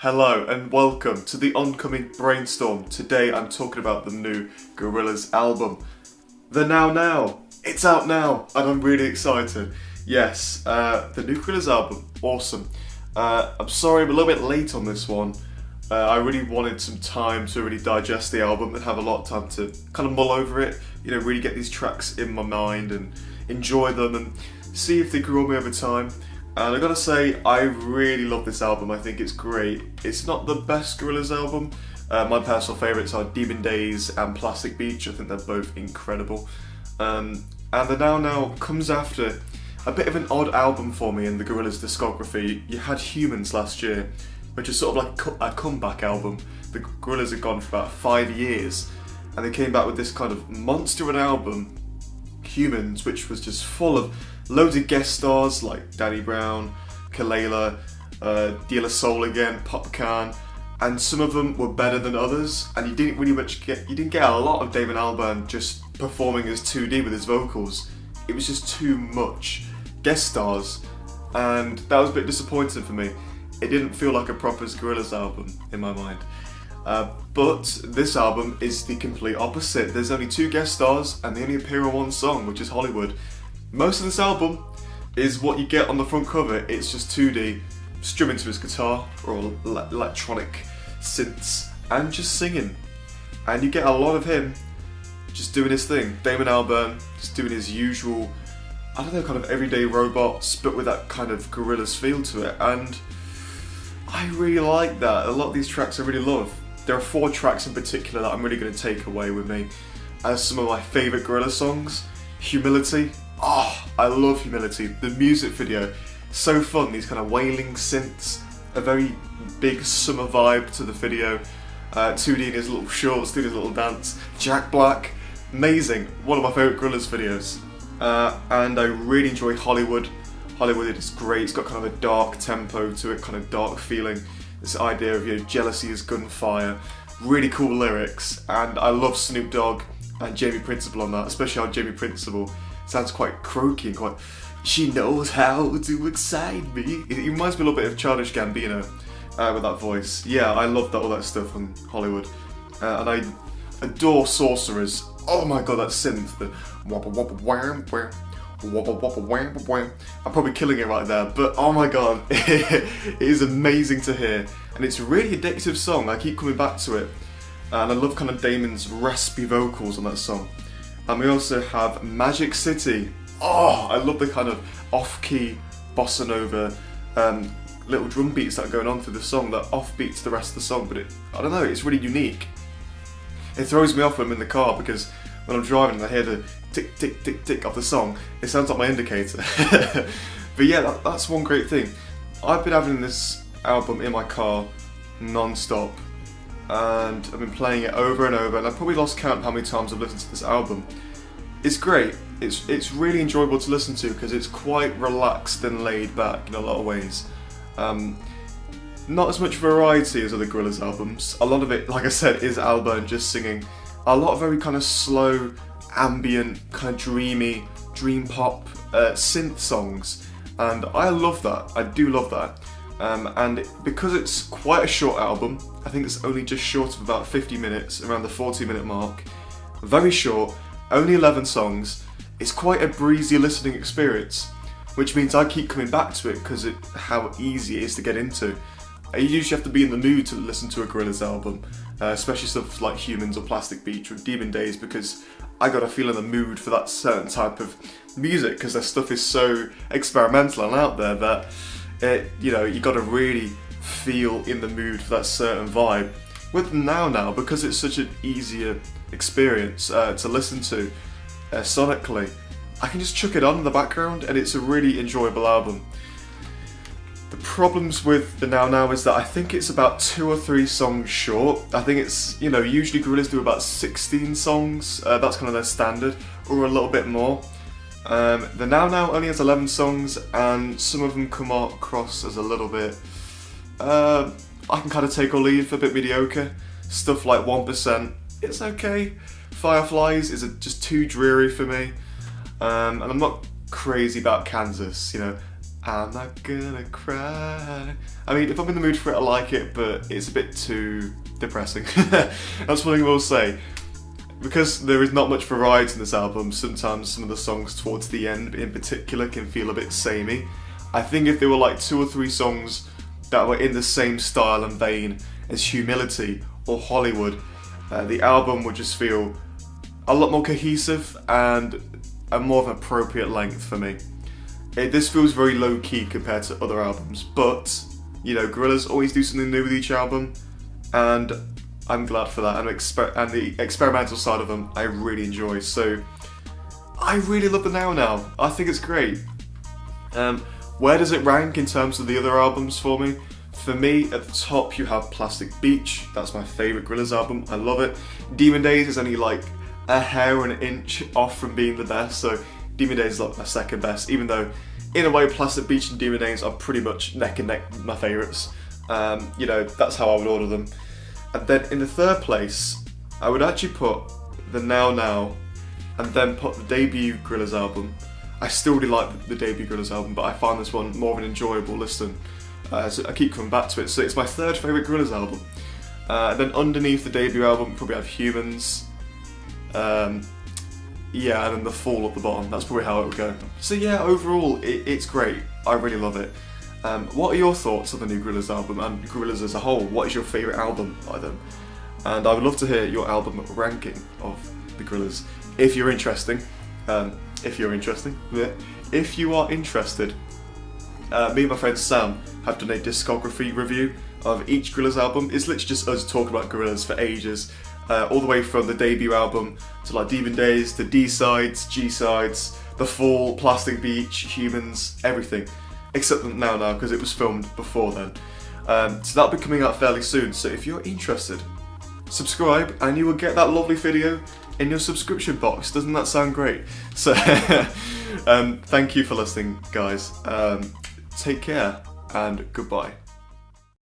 Hello and welcome to the oncoming brainstorm. Today I'm talking about the new Gorillaz album, The Now Now. It's out now and I'm really excited. Yes, the new Gorillaz album, awesome. I'm sorry I'm a little bit late on this one. I really wanted some time to really digest the album and have a lot of time to kind of mull over it, really get these tracks in my mind and enjoy them and see if they grew on me over time. And I gotta say, I really love this album. I think it's great. It's not the best Gorillaz album. My personal favourites are Demon Days and Plastic Beach. I think they're both incredible. And The Now Now comes after a bit of an odd album for me in the Gorillaz discography. You had Humans last year, which is sort of like a comeback album. The Gorillaz had gone for about 5 years, and they came back with this kind of monster of an album, Humans, which was just full of loads of guest stars like Danny Brown, Kalela, De La Soul again, Popcan, and some of them were better than others. And you didn't get a lot of Damon Albarn just performing as 2D with his vocals. It was just too much guest stars, and that was a bit disappointing for me. It didn't feel like a proper Gorillaz album in my mind. But this album is the complete opposite. There's only 2 guest stars and they only appear on one song, which is Hollywood. Most of this album is what you get on the front cover. It's just 2D, strumming to his guitar or electronic synths and just singing. And you get a lot of him just doing his thing. Damon Albarn just doing his usual, I don't know, kind of everyday robots, but with that kind of Gorillaz feel to it. And I really like that. A lot of these tracks I really love. There are 4 tracks in particular that I'm really going to take away with me as some of my favourite Gorillaz songs. Humility. Oh, I love Humility. The music video, so fun. These kind of wailing synths, a very big summer vibe to the video. 2D in his little shorts, doing his little dance. Jack Black, amazing. One of my favourite Gorillaz videos. And I really enjoy Hollywood. Hollywood is great. It's got kind of a dark tempo to it, kind of dark feeling. This idea of jealousy is gunfire. Really cool lyrics, and I love Snoop Dogg and Jamie Principle on that, especially how Jamie Principle sounds quite croaky and quite. She knows how to excite me. It reminds me a little bit of Childish Gambino with that voice. Yeah, I love that, all that stuff on Hollywood, and I adore Sorcerers. Oh my god, that synth, the wappa wappa wham wham. I'm probably killing it right there, but oh my god, it is amazing to hear, and it's a really addictive song. I keep coming back to it, and I love kind of Damon's raspy vocals on that song. And we also have Magic City. Oh, I love the kind of off-key bossa nova little drum beats that are going on through the song that offbeat to the rest of the song, but I don't know, it's really unique. It throws me off when I'm in the car because when I'm driving and I hear the tick, tick, tick, tick of the song, it sounds like my indicator. But yeah, that's one great thing. I've been having this album in my car non-stop, and I've been playing it over and over, and I've probably lost count how many times I've listened to this album. It's great. It's really enjoyable to listen to because it's quite relaxed and laid back in a lot of ways. Not as much variety as other Gorillaz albums. A lot of it, like I said, is Albarn just singing. A lot of very kind of slow, ambient, kind of dreamy, dream pop synth songs, and I love that. I do love that. And because it's quite a short album, I think it's only just short of about 50 minutes, around the 40-minute mark. Very short, only 11 songs. It's quite a breezy listening experience, which means I keep coming back to it because how easy it is to get into. You usually have to be in the mood to listen to a Gorillaz album, especially stuff like Humans or Plastic Beach or Demon Days, because I gotta feel in the mood for that certain type of music because their stuff is so experimental and out there that you gotta really feel in the mood for that certain vibe. With Now because it's such an easier experience to listen to sonically, I can just chuck it on in the background and it's a really enjoyable album. The problems with the Now is that I think it's about 2 or 3 songs short. I think it's, usually Gorillaz do about 16 songs, that's kind of their standard, or a little bit more. The Now only has 11 songs, and some of them come across as a little bit, I can kind of take or leave, a bit mediocre. Stuff like 1%, it's okay. Fireflies is just too dreary for me, and I'm not crazy about Kansas, I'm not gonna cry. I mean, if I'm in the mood for it, I like it, but it's a bit too depressing. That's what I will say. Because there is not much variety in this album, sometimes some of the songs towards the end in particular can feel a bit samey. I think if there were like 2 or 3 songs that were in the same style and vein as Humility or Hollywood, the album would just feel a lot more cohesive and a more of an appropriate length for me. This feels very low-key compared to other albums, but, you know, Gorillaz always do something new with each album, and I'm glad for that, and the experimental side of them I really enjoy, so I really love the Now. I think it's great. Where does it rank in terms of the other albums for me? For me, at the top you have Plastic Beach. That's my favourite Gorillaz album, I love it. Demon Days is only like a hair and an inch off from being the best, so Demon Days is like my second best, even though in a way Plastic Beach and Demon Days are pretty much neck and neck my favourites. You know, that's how I would order them. And then in the third place, I would actually put the Now, and then put the debut Gorillaz album. I still really like the debut Gorillaz album, but I find this one more of an enjoyable listen. So I keep coming back to it. So it's my third favourite Gorillaz album. Then underneath the debut album, probably have Humans. Yeah, and then The Fall at the bottom. That's probably how it would go. So yeah, overall, it's great. I really love it. What are your thoughts on the new Gorillaz album and Gorillaz as a whole? What is your favourite album by them? And I would love to hear your album ranking of the Gorillaz if you're interested. If you are interested, me and my friend Sam have done a discography review of each Gorillaz album. It's literally just us talking about Gorillaz for ages, all the way from the debut album to like Demon Days to D-sides, G-sides, The Fall, Plastic Beach, Humans, everything. Except Now because it was filmed before then. So that'll be coming out fairly soon, so if you're interested, subscribe and you will get that lovely video in your subscription box. Doesn't that sound great? So thank you for listening, guys. Take care and goodbye.